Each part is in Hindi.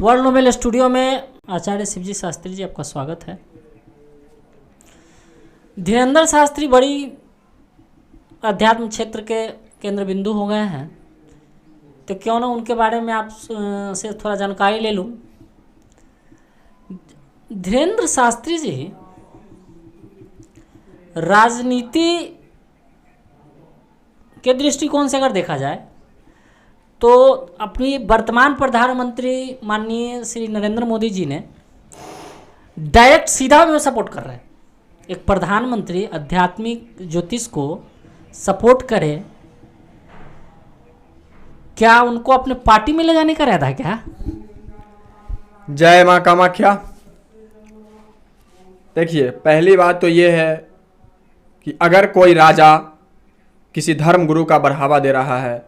वर्ल्ड नोबेल स्टूडियो में आचार्य शिवजी शास्त्री जी आपका स्वागत है। धीरेंद्र शास्त्री बड़ी अध्यात्म क्षेत्र के केंद्र बिंदु हो गए हैं, तो क्यों ना उनके बारे में आप से थोड़ा जानकारी ले लूं। धीरेंद्र शास्त्री जी राजनीति के दृष्टिकोण से अगर देखा जाए तो अपनी वर्तमान प्रधानमंत्री माननीय श्री नरेंद्र मोदी जी ने डायरेक्ट सीधा में सपोर्ट कर रहे हैं। एक प्रधानमंत्री आध्यात्मिक ज्योतिष को सपोर्ट करे, क्या उनको अपने पार्टी में ले जाने का रहता है क्या? जय मां कामाख्या। देखिए, पहली बात तो ये है कि अगर कोई राजा किसी धर्म गुरु का बढ़ावा दे रहा है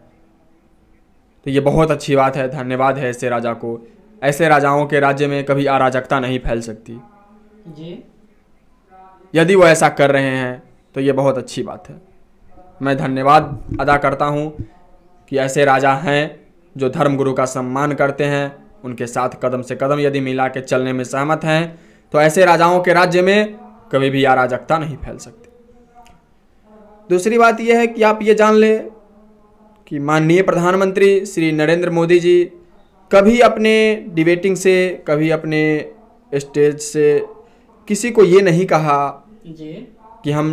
तो ये बहुत अच्छी बात है, धन्यवाद है ऐसे राजा को। ऐसे राजाओं के राज्य में कभी अराजकता नहीं फैल सकती जी। यदि वो ऐसा कर रहे हैं तो ये बहुत अच्छी बात है। मैं धन्यवाद अदा करता हूँ कि ऐसे राजा हैं जो धर्म गुरु का सम्मान करते हैं, उनके साथ कदम से कदम यदि मिला के चलने में सहमत हैं, तो ऐसे राजाओं के राज्य में कभी भी अराजकता नहीं फैल सकती। दूसरी बात यह है कि आप ये जान लें कि माननीय प्रधानमंत्री श्री नरेंद्र मोदी जी कभी अपने डिबेटिंग से, कभी अपने स्टेज से किसी को ये नहीं कहा जी कि हम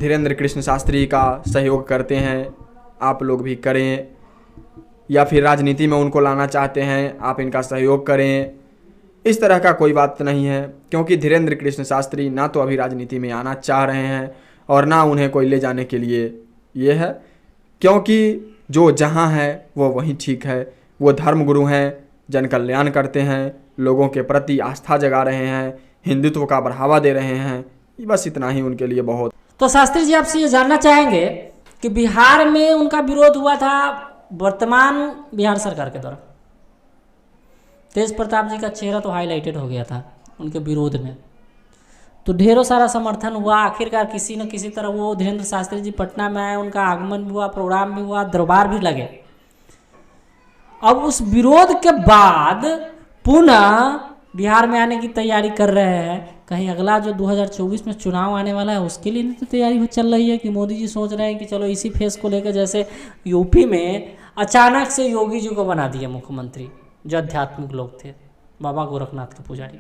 धीरेंद्र कृष्ण शास्त्री का सहयोग करते हैं, आप लोग भी करें, या फिर राजनीति में उनको लाना चाहते हैं, आप इनका सहयोग करें। इस तरह का कोई बात नहीं है, क्योंकि धीरेंद्र कृष्ण शास्त्री ना तो अभी राजनीति में आना चाह रहे हैं और ना उन्हें कोई ले जाने के लिए ये है, क्योंकि जो जहाँ है वो वहीं ठीक है। वो धर्म गुरु हैं, जन कल्याण करते हैं, लोगों के प्रति आस्था जगा रहे हैं, हिंदुत्व का बढ़ावा दे रहे हैं, बस इतना ही उनके लिए बहुत। तो शास्त्री जी आपसे ये जानना चाहेंगे कि बिहार में उनका विरोध हुआ था वर्तमान बिहार सरकार के द्वारा। तेज प्रताप जी का चेहरा तो हाईलाइटेड हो गया था उनके विरोध में, तो ढेरों सारा समर्थन हुआ। आखिरकार किसी न किसी तरह वो धीरेंद्र शास्त्री जी पटना में आए, उनका आगमन भी हुआ, प्रोग्राम भी हुआ, दरबार भी लगे। अब उस विरोध के बाद पुनः बिहार में आने की तैयारी कर रहे हैं। कहीं अगला जो 2024 में चुनाव आने वाला है उसके लिए तो तैयारी चल रही है कि मोदी जी सोच रहे हैं कि चलो इसी फेस को लेकर, जैसे यूपी में अचानक से योगी जी को बना दिया मुख्यमंत्री, जो आध्यात्मिक लोग थे, बाबा गोरखनाथ के पुजारी।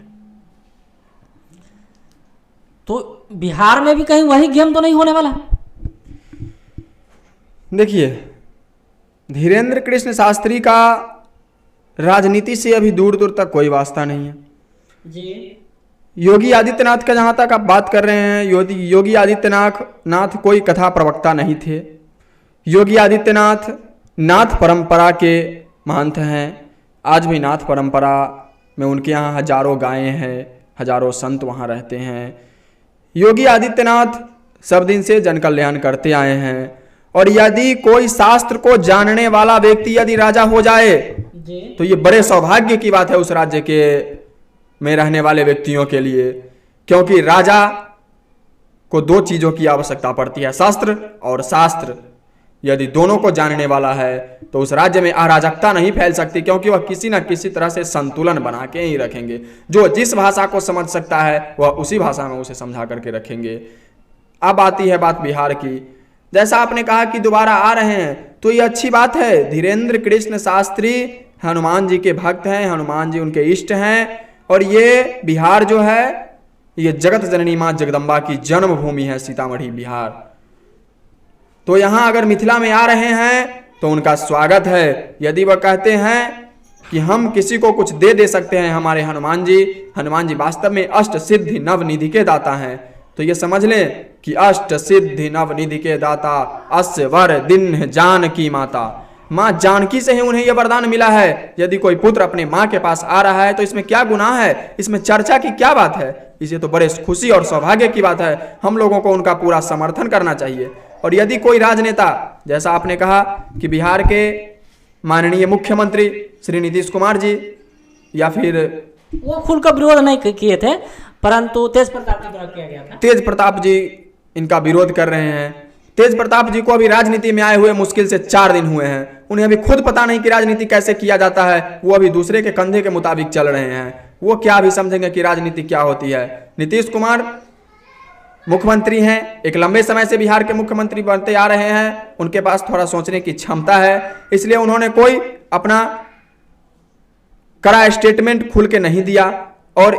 तो बिहार में भी कहीं वही गेम तो नहीं होने वाला? देखिए, धीरेंद्र कृष्ण शास्त्री का राजनीति से अभी दूर दूर तक कोई वास्ता नहीं है जी। योगी आदित्यनाथ का जहाँ तक आप बात कर रहे हैं, योगी आदित्यनाथ कोई कथा प्रवक्ता नहीं थे। योगी आदित्यनाथ नाथ परंपरा के महंत हैं। आज भी नाथ परंपरा में उनके यहाँ हजारों गायें हैं, हजारों संत वहाँ रहते हैं। योगी आदित्यनाथ सब दिन से जन कल्याण करते आए हैं, और यदि कोई शास्त्र को जानने वाला व्यक्ति यदि राजा हो जाए तो ये बड़े सौभाग्य की बात है उस राज्य के में रहने वाले व्यक्तियों के लिए, क्योंकि राजा को दो चीज़ों की आवश्यकता पड़ती है, शस्त्र और शास्त्र। यदि दोनों को जानने वाला है तो उस राज्य में अराजकता नहीं फैल सकती, क्योंकि वह किसी न किसी तरह से संतुलन बना के ही रखेंगे। जो जिस भाषा को समझ सकता है वह उसी भाषा में उसे समझा करके रखेंगे। अब आती है बात बिहार की। जैसा आपने कहा कि दोबारा आ रहे हैं, तो ये अच्छी बात है। धीरेंद्र कृष्ण शास्त्री हनुमान जी के भक्त हैं, हनुमान जी उनके इष्ट हैं, और ये बिहार जो है ये जगत जननी माँ जगदम्बा की जन्मभूमि है, सीतामढ़ी बिहार। तो यहाँ अगर मिथिला में आ रहे हैं तो उनका स्वागत है। यदि वह कहते हैं कि हम किसी को कुछ दे सकते हैं, हमारे हनुमान जी वास्तव में अष्ट सिद्धि नवनिधि के दाता हैं, तो ये समझ लें कि अष्ट सिद्धि नवनिधि के दाता अस्य वर दिन जानकी माता। माँ जानकी से ही उन्हें यह वरदान मिला है। यदि कोई पुत्र अपने माँ के पास आ रहा है तो इसमें क्या गुनाह है, इसमें चर्चा की क्या बात है? इसे तो बड़े खुशी और सौभाग्य की बात है। हम लोगों को उनका पूरा समर्थन करना चाहिए। और यदि कोई राजनेता, जैसा आपने कहा कि बिहार के माननीय मुख्यमंत्री श्री नीतीश कुमार जी, या फिर वो खुलकर विरोध नहीं किए थे, परंतु तेज प्रताप जी द्वारा किया गया था। तेज प्रताप जी इनका विरोध कर रहे हैं। तेज प्रताप जी को अभी राजनीति में आए हुए मुश्किल से 4 दिन हुए हैं, उन्हें अभी खुद पता नहीं कि राजनीति कैसे किया जाता है, वो अभी दूसरे के कंधे के मुताबिक चल रहे हैं। वो क्या अभी समझेंगे कि राजनीति क्या होती है। नीतीश कुमार मुख्यमंत्री हैं, एक लंबे समय से बिहार के मुख्यमंत्री बनते आ रहे हैं, उनके पास थोड़ा सोचने की क्षमता है, इसलिए उन्होंने कोई अपना कड़ा स्टेटमेंट खुल के नहीं दिया और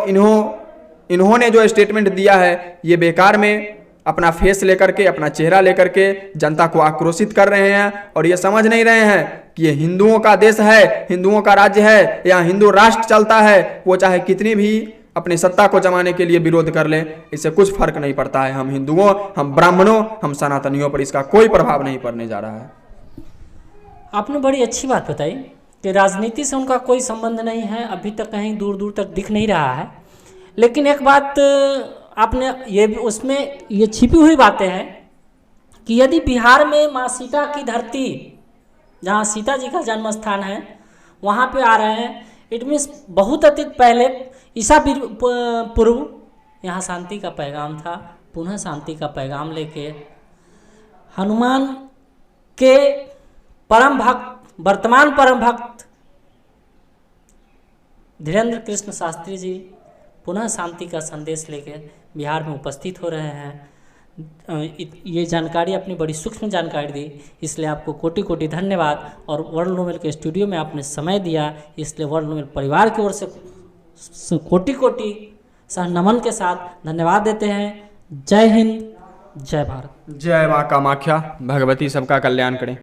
इन्होंने जो स्टेटमेंट दिया है ये बेकार में अपना फेस लेकर के, अपना चेहरा लेकर के जनता को आक्रोशित कर रहे हैं और ये समझ नहीं रहे हैं कि ये हिंदुओं का देश है, हिंदुओं का राज्य है, यहाँ हिंदू राष्ट्र चलता है। वो चाहे कितनी भी अपनी सत्ता को जमाने के लिए विरोध कर लें, इससे कुछ फर्क नहीं पड़ता है। हम हिंदुओं, हम ब्राह्मणों, हम सनातनियों पर इसका कोई प्रभाव नहीं पड़ने जा रहा है। आपने बड़ी अच्छी बात बताई कि राजनीति से उनका कोई संबंध नहीं है, अभी तक कहीं दूर दूर तक दिख नहीं रहा है। लेकिन एक बात आपने ये उसमें ये छिपी हुई बातें हैं कि यदि बिहार में माँ सीता की धरती, जहाँ सीता जी का जन्म स्थान है, वहाँ पे आ रहे हैं, इट मीन्स बहुत अतीत पहले ईसा पूर्व यहाँ शांति का पैगाम था। पुनः शांति का पैगाम लेके हनुमान के परम भक्त, वर्तमान परम भक्त धीरेन्द्र कृष्ण शास्त्री जी पुनः शांति का संदेश लेके बिहार में उपस्थित हो रहे हैं। ये जानकारी अपनी बड़ी सूक्ष्म जानकारी दी, इसलिए आपको कोटि कोटि धन्यवाद। और वर्ल्ड नोबेल के स्टूडियो में आपने समय दिया, इसलिए वर्ल्ड नोबेल परिवार की ओर से कोटि कोटि सह नमन के साथ धन्यवाद देते हैं। जय हिंद, जय भारत, जय माँ कामाख्या, भगवती सबका कल्याण करें।